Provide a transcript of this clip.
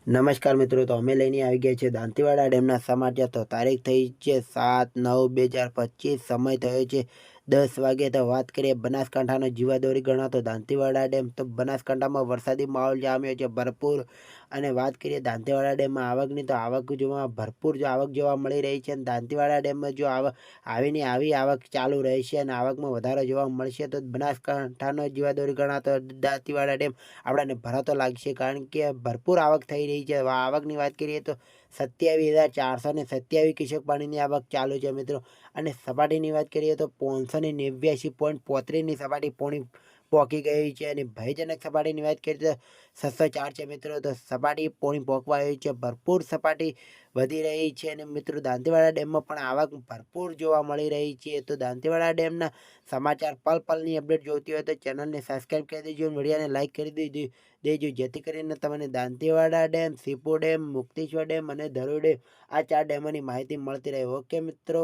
નમસ્કાર મિત્રો, તો અમે લઈને આવી ગયા છે દાંતીવાડા ડેમના સમાચાર. તો તારીખ થઈ છે 7/9/2025, સમય થયો છે 10 વાગે. તો વાત કરીએ બનાસકાંઠાનો જીવાદોરી ગણાતો દાંતીવાડા ડેમ. તો બનાસકાંઠામાં વરસાદી માહોલ જામ્યો છે ભરપૂર. અને વાત કરીએ દાંતીવાડા ડેમમાં આવકની, તો આવક જોવા ભરપૂર આવક જોવા મળી રહી છે. અને દાંતીવાડા ડેમમાં જો આવી આવક ચાલુ રહેશે અને આવકમાં વધારો જોવા મળશે તો બનાસકાંઠાનો જીવાદોરી ગણાતો દાંતીવાડા ડેમ આપણને ભરાતો લાગશે, કારણ કે ભરપૂર આવક થઈ રહી છે. આવકની વાત કરીએ તો 27,427 ક્યુસેક પાણીની આવક ચાલુ છે મિત્રો. અને સપાટીની વાત કરીએ તો 589.35ની સપાટી પોણી પહોંચી ગઈ છે. અને ભયજનક સપાટીની વાત કરીએ તો 604 છે મિત્રો. તો સપાટી પોણી પહોંચવા આવી છે, ભરપૂર સપાટી વધી રહી છે. અને મિત્રો દાંતીવાડા ડેમમાં પણ આવક ભરપૂર જોવા મળી રહી છે. તો દાંતીવાડા ડેમના સમાચાર પલની અપડેટ જોઈતી હોય તો ચેનલને સબસ્ક્રાઈબ કરી દેજો, વિડીયોને લાઈક કરી દેજો, જેથી કરીને તમને Dantiwada dam, Sipu dam, Mukteshwar dam અને ધરોઈ ડેમ, આ 4 ડેમોની માહિતી મળતી રહે. ઓકે મિત્રો.